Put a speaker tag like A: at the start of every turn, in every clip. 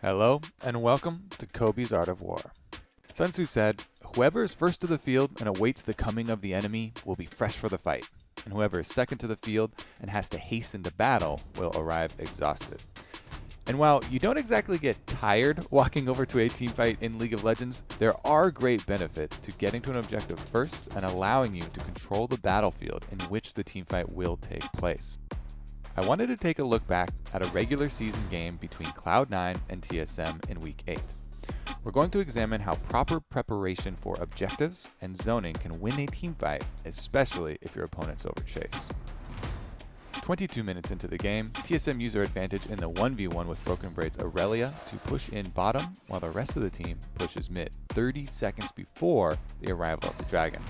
A: Hello, and welcome to Kobe's Art of War. Sun Tzu said, "Whoever is first to the field and awaits the coming of the enemy will be fresh for the fight, and whoever is second to the field and has to hasten to battle will arrive exhausted." And while you don't exactly get tired walking over to a team fight in League of Legends, there are great benefits to getting to an objective first and allowing you to control the battlefield in which the team fight will take place. I wanted to take a look back at a regular season game between Cloud9 and TSM in Week 8. We're going to examine how proper preparation for objectives and zoning can win a teamfight, especially if your opponents overchase. 22 minutes into the game, TSM use their advantage in the 1v1 with Broken Braid's Aurelia to push in bottom while the rest of the team pushes mid 30 seconds before the arrival of the dragon.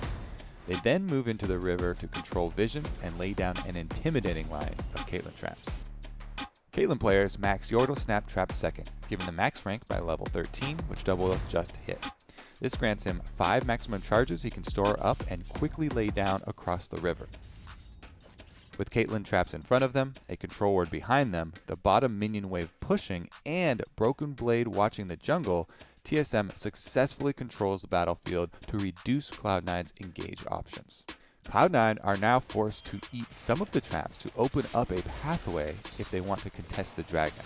A: They then move into the river to control vision and lay down an intimidating line of Caitlyn traps. Caitlyn players max Yordle Snap Trap second, given the max rank by level 13, which Double just hit. This grants him 5 maximum charges he can store up and quickly lay down across the river. With Caitlyn traps in front of them, a control ward behind them, the bottom minion wave pushing, and Broken Blade watching the jungle, TSM successfully controls the battlefield to reduce Cloud9's engage options. Cloud9 are now forced to eat some of the traps to open up a pathway if they want to contest the dragon.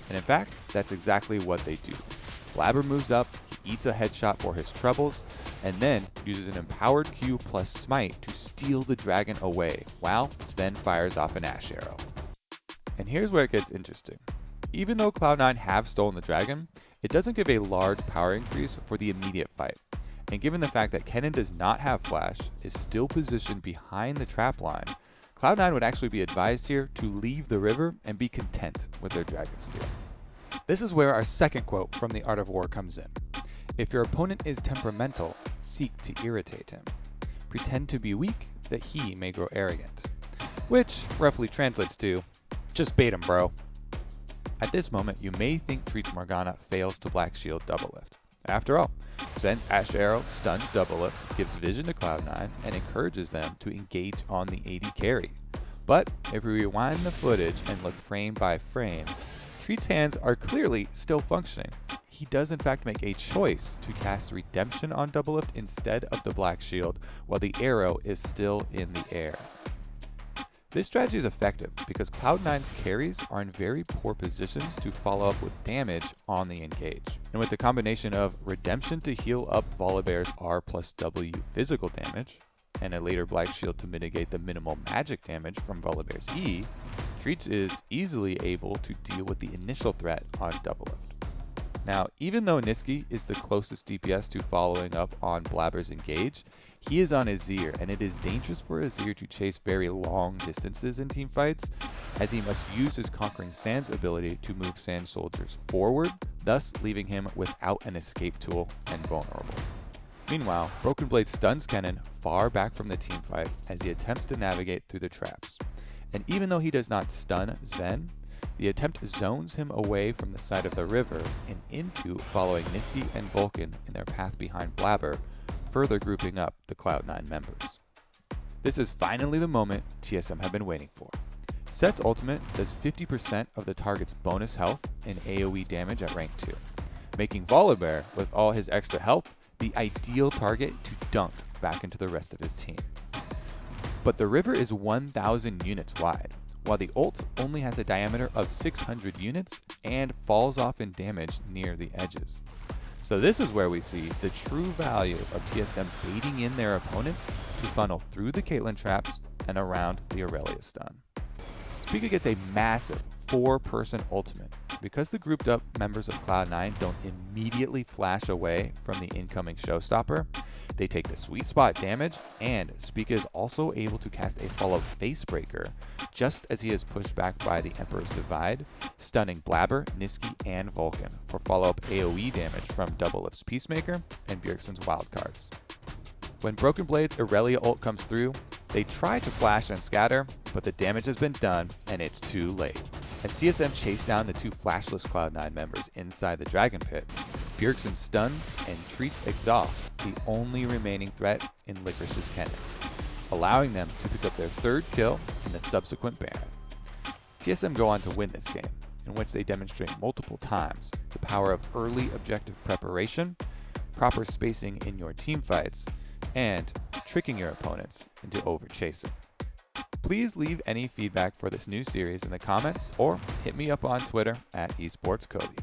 A: And in fact, that's exactly what they do. Blabber moves up, he eats a headshot for his troubles, and then uses an empowered Q plus smite to steal the dragon away, while Sven fires off an Ash Arrow. And here's where it gets interesting. Even though Cloud9 have stolen the dragon, it doesn't give a large power increase for the immediate fight. And given the fact that Kennen does not have flash, is still positioned behind the trap line, Cloud9 would actually be advised here to leave the river and be content with their dragon steal. This is where our second quote from the Art of War comes in. If your opponent is temperamental, seek to irritate him. Pretend to be weak, that he may grow arrogant. Which roughly translates to, just bait him, bro. At this moment, you may think Treats Morgana fails to Black Shield Double Lift. After all, Sven's Ash Arrow stuns Double Lift, gives vision to Cloud9, and encourages them to engage on the AD carry. But if we rewind the footage and look frame by frame, Treat's hands are clearly still functioning. He does in fact make a choice to cast Redemption on Double Lift instead of the Black Shield, while the arrow is still in the air. This strategy is effective because Cloud9's carries are in very poor positions to follow up with damage on the engage. And with the combination of Redemption to heal up Volibear's R plus W physical damage, and a later Black Shield to mitigate the minimal magic damage from Volibear's E, Treats is easily able to deal with the initial threat on Double Lift. Now, even though Niski is the closest DPS to following up on Blabber's engage, he is on Azir, and it is dangerous for Azir to chase very long distances in teamfights, as he must use his Conquering Sands ability to move Sand Soldiers forward, thus leaving him without an escape tool and vulnerable. Meanwhile, Broken Blade stuns Kennen far back from the teamfight as he attempts to navigate through the traps. And even though he does not stun Sven, the attempt zones him away from the side of the river and into following Niski and Vulcan in their path behind Blabber, further grouping up the Cloud9 members. This is finally the moment TSM have been waiting for. Set's ultimate does 50% of the target's bonus health and AoE damage at rank 2, making Volibear, with all his extra health, the ideal target to dunk back into the rest of his team. But the river is 1,000 units wide, while the ult only has a diameter of 600 units and falls off in damage near the edges. So this is where we see the true value of TSM baiting in their opponents to funnel through the Caitlyn traps and around the Aurelia stun. Spica gets a massive 4-person ultimate. Because the grouped up members of Cloud9 don't immediately flash away from the incoming showstopper, they take the sweet spot damage, and Spica is also able to cast a follow Facebreaker just as he is pushed back by the Emperor's Divide, stunning Blabber, Niski, and Vulcan for follow-up AoE damage from Double Lift's Peacemaker and Bjergsen's wildcards. When Broken Blade's Aurelia ult comes through, they try to flash and scatter, but the damage has been done and it's too late. As TSM chase down the 2 flashless Cloud9 members inside the Dragon Pit, Bjergsen stuns and Treats exhausts the only remaining threat in Licorice's Kennen, allowing them to pick up their 3rd kill in the subsequent Baron. TSM go on to win this game, in which they demonstrate multiple times the power power of early objective preparation, proper spacing in your team fights, and tricking your opponents into over-chasing. Please leave any feedback for this new series in the comments or hit me up on Twitter at esportskobe.